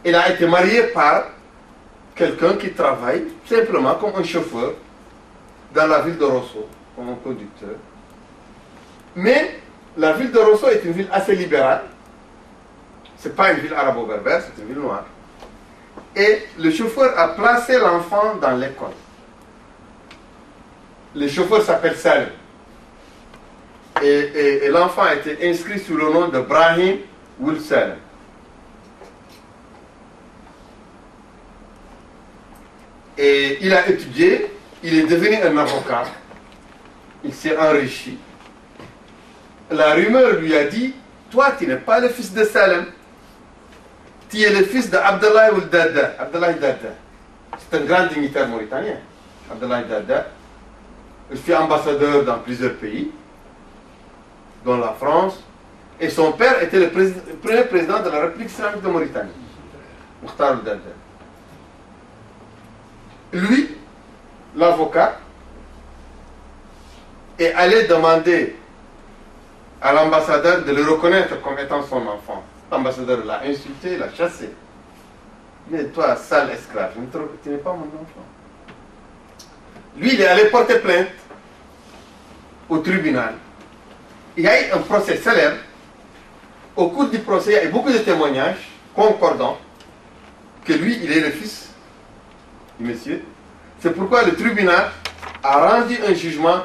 Elle a été mariée par quelqu'un qui travaille simplement comme un chauffeur dans la ville de Rosso, comme un conducteur. Mais la ville de Rosso est une ville assez libérale. Ce n'est pas une ville arabo-berbère, c'est une ville noire. Et le chauffeur a placé l'enfant dans l'école. Le chauffeur s'appelle Salim. Et l'enfant a été inscrit sous le nom de Brahim Ould Salim. Et il a étudié, il est devenu un avocat, il s'est enrichi. La rumeur lui a dit, toi tu n'es pas le fils de Salim, tu es le fils d'Abdallah Ould Dada. Abdallah Dada, c'est un grand dignitaire mauritanien. Abdallah Dada, il fut ambassadeur dans plusieurs pays, dont la France, et son père était le premier président de la République islamique de Mauritanie, Mokhtar Ould Dada. Lui, l'avocat, est allé demander à l'ambassadeur de le reconnaître comme étant son enfant. L'ambassadeur l'a insulté, l'a chassé. Mais toi, sale esclave, tu n'es pas mon enfant. Lui, il est allé porter plainte au tribunal. Il y a eu un procès célèbre. Au cours du procès, il y a eu beaucoup de témoignages concordants que lui, il est le fils du monsieur. C'est pourquoi le tribunal a rendu un jugement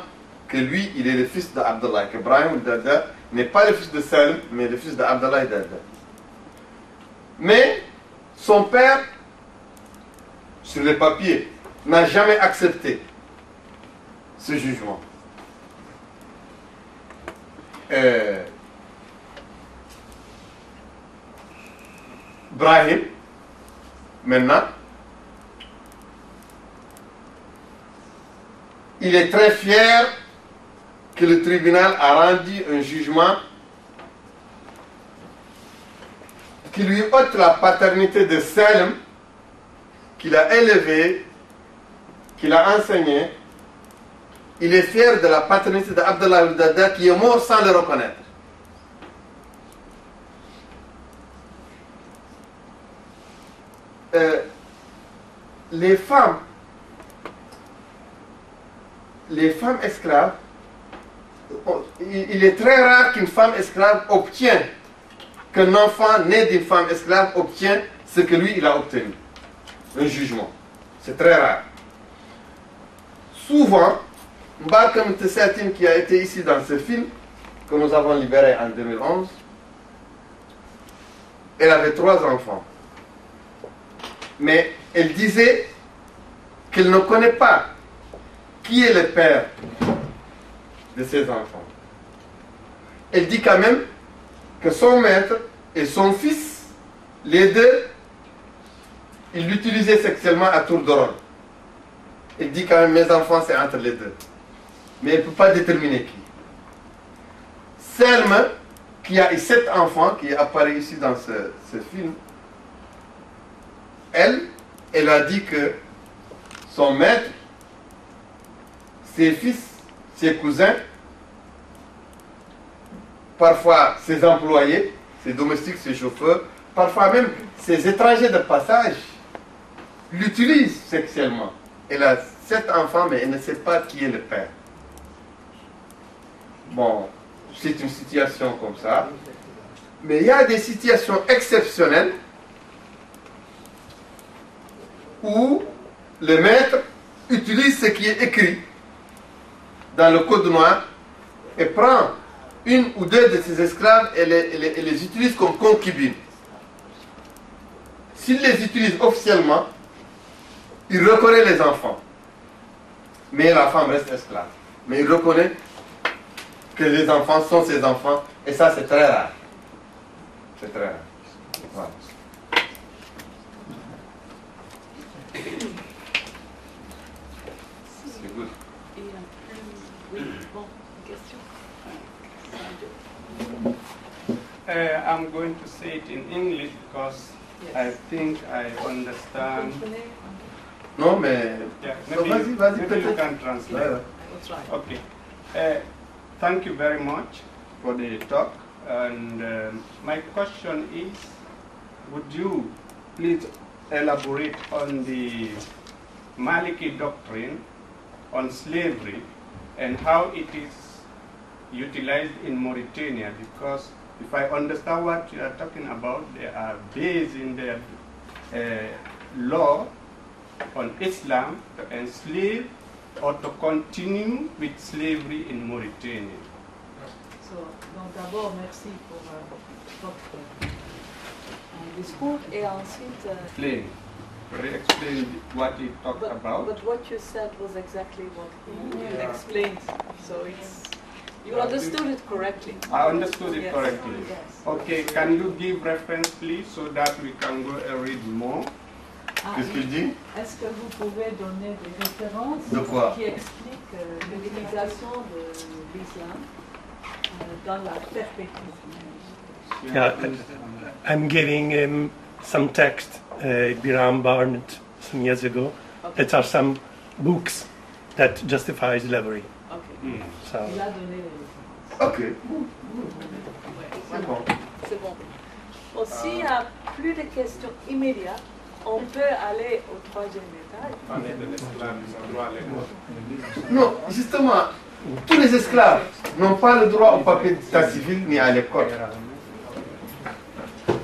que lui, il est le fils d'Abdallah, que Brahim Ould Dada n'est pas le fils de Salim, mais le fils d'Abdallah Dada. Mais son père, sur les papiers, n'a jamais accepté ce jugement. Brahim, maintenant, il est très fier que le tribunal a rendu un jugement qui lui ôte la paternité de Salim, qu'il a élevé, qu'il a enseigné. Il est fier de la paternité d'Abdallah Ould Dada qui est mort sans le reconnaître. Les femmes esclaves, il est très rare qu'une femme esclave obtienne, qu'un enfant né d'une femme esclave obtient ce que lui il a obtenu, un jugement. C'est très rare. Souvent, Mbarka Mtesatine, qui a été ici dans ce film que nous avons libéré en 2011, elle avait 3 enfants. Mais elle disait qu'elle ne connaît pas qui est le père de ses enfants. Elle dit quand même que son maître et son fils, les deux, il l'utilisait sexuellement à tour de rôle. Il dit quand même, mes enfants, c'est entre les deux. Mais il ne peut pas déterminer qui. Selma, qui a 7 enfants, qui apparaît ici dans ce film, elle a dit que son maître, ses fils, ses cousins, parfois ses employés, ses domestiques, ses chauffeurs, parfois même ses étrangers de passage, l'utilisent sexuellement. Elle a 7 enfants, mais elle ne sait pas qui est le père. Bon, c'est une situation comme ça. Mais il y a des situations exceptionnelles où le maître utilise ce qui est écrit dans le code noir et prend une ou deux de ses esclaves et les utilise comme concubines. S'il les utilise officiellement, il reconnaît les enfants. Mais la femme reste esclave. Mais il reconnaît que les enfants sont ses enfants. Et ça, c'est très rare. C'est très rare. Voilà. C'est good. Oui, bon, question. I'm going to say it in English because I think I understand. Non, mais... Yeah, Vas-y, maybe you peut-être. can translate. Ouais, ouais. That's right. Okay. Thank you very much for the talk. And my question is, would you please elaborate on the Maliki doctrine on slavery and how it is utilized in Mauritania? Because if I understand what you are talking about, they are based in their law on Islam to enslave or to continue with slavery in Mauritania. Donc d'abord, merci pour votre discours et ensuite... Explain. Could you explain what he talked about? But what you said was exactly what he explained. So it's... You understood it correctly. I understood it Yes. correctly. Yes. Okay, can you give reference please so that we can go and read more? Qu'est-ce qu'il dit? Est-ce que vous pouvez donner des références De quoi? qui expliquent l'utilisation de l'islam dans la perspective? Yeah, I'm giving some text, Biram Barnett, some years ago. Okay. That are some books that justify slavery. Okay. So, Il a donné les références. Ok. C'est bon. C'est bon. Bon, s'il n'y a plus de questions immédiates, on peut aller au 3e étage. Parler de l'esclave, ils ont droit à l'école. Non, justement, tous les esclaves n'ont pas le droit au papier d'état civil ni à l'école.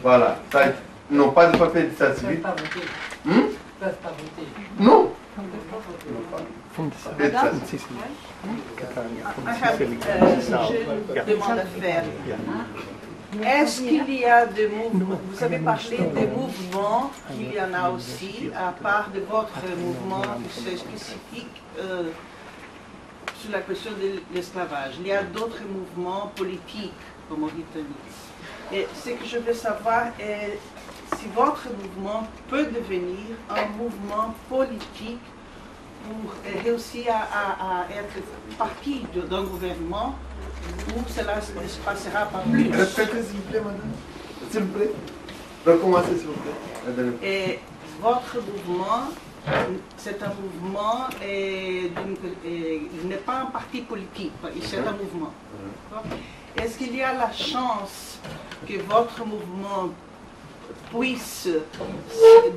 Voilà. Ils n'ont pas de papier d'état civil. Ils peuvent pas voter. Hmm? Ils peuvent pas voter. Non. Madame? Si, si. J'ai une demande à faire. Est-ce qu'il y a des mouvements, vous avez parlé des mouvements, qu'il y en a aussi, à part de votre mouvement qui est spécifique sur la question de l'esclavage. Il y a d'autres mouvements politiques en Mauritanie. Et ce que je veux savoir est si votre mouvement peut devenir un mouvement politique pour réussir à être partie d'un gouvernement où cela ne se passera pas plus. Répétez s'il vous plaît, madame. S'il vous plaît. Recommencez s'il vous plaît. Et votre mouvement, c'est un mouvement, il n'est pas un parti politique, c'est un mouvement. Est-ce qu'il y a la chance que votre mouvement puisse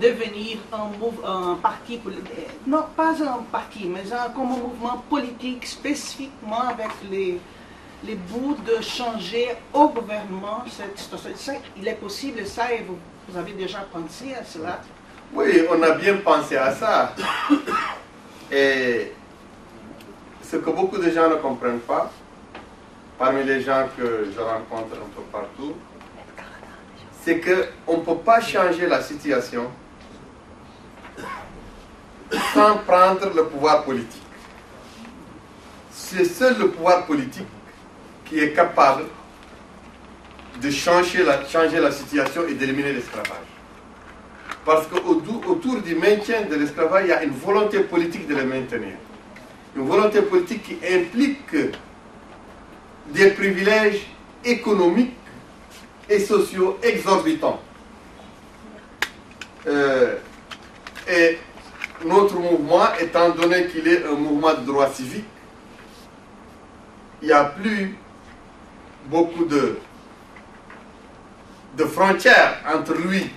devenir un parti politique, non pas un parti, mais comme un mouvement politique spécifiquement avec les bouts de changer au gouvernement cette situation? Ça, il est possible ça et vous avez déjà pensé à cela? Oui, on a bien pensé à ça. Et ce que beaucoup de gens ne comprennent pas, parmi les gens que je rencontre un peu partout, c'est qu'on ne peut pas changer la situation sans prendre le pouvoir politique. C'est seul le pouvoir politique qui est capable de changer la situation et d'éliminer l'esclavage. Parce qu'autour du maintien de l'esclavage, il y a une volonté politique de le maintenir. Une volonté politique qui implique des privilèges économiques et sociaux exorbitants. Et notre mouvement, étant donné qu'il est un mouvement de droit civique, il n'y a plus beaucoup de frontières entre lui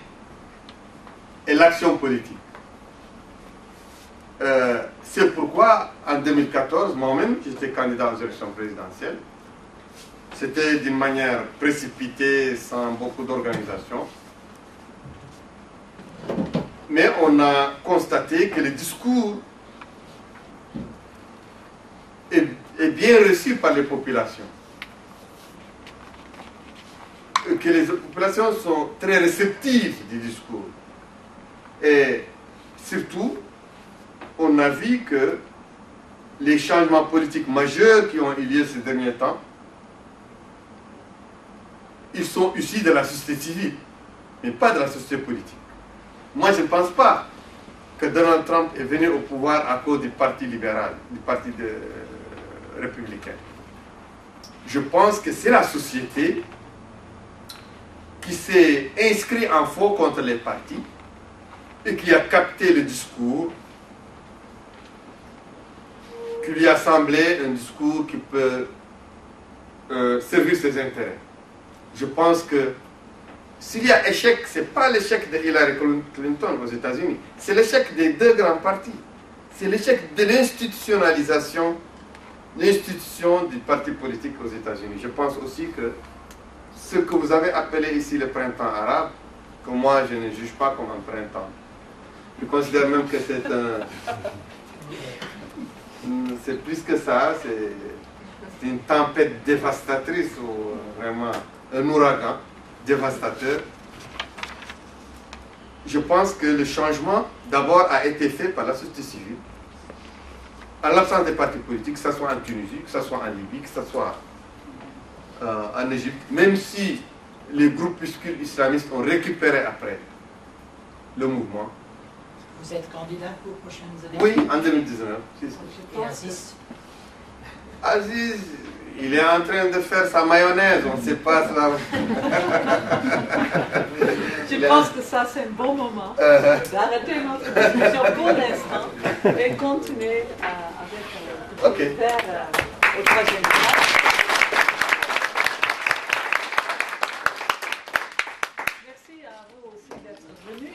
et l'action politique. C'est pourquoi, en 2014, moi-même, j'étais candidat aux élections présidentielles. C'était d'une manière précipitée, sans beaucoup d'organisation. Mais on a constaté que le discours est bien reçu par les populations. Que les populations sont très réceptives du discours. Et surtout, on a vu que les changements politiques majeurs qui ont eu lieu ces derniers temps, ils sont issus de la société civile, mais pas de la société politique. Moi, je ne pense pas que Donald Trump est venu au pouvoir à cause du Parti libéral, du Parti républicain. Je pense que c'est la société qui s'est inscrite en faux contre les partis et qui a capté le discours, qui lui a semblé un discours qui peut servir ses intérêts. Je pense que s'il y a échec, ce n'est pas l'échec de Hillary Clinton aux États-Unis, c'est l'échec des deux grands partis. C'est l'échec de l'institutionnalisation, l'institution du parti politique aux États-Unis. Je pense aussi que ce que vous avez appelé ici le printemps arabe, que moi je ne juge pas comme un printemps. Je considère même que c'est c'est plus que ça, c'est une tempête dévastatrice ou vraiment un ouragan dévastateur. Je pense que le changement, d'abord, a été fait par la société civile, en l'absence des partis politiques, que ce soit en Tunisie, que ce soit en Libye, que ce soit en Égypte, même si les groupuscules islamistes ont récupéré après le mouvement. Vous êtes candidat pour les prochaines élections? Oui, en 2019. Et Aziz? Aziz, il est en train de faire sa mayonnaise, on ne sait pas cela. Je pense que ça, c'est un bon moment d'arrêter notre discussion pour l'instant et continuer avec vers au troisième pas. Merci à vous aussi d'être venus.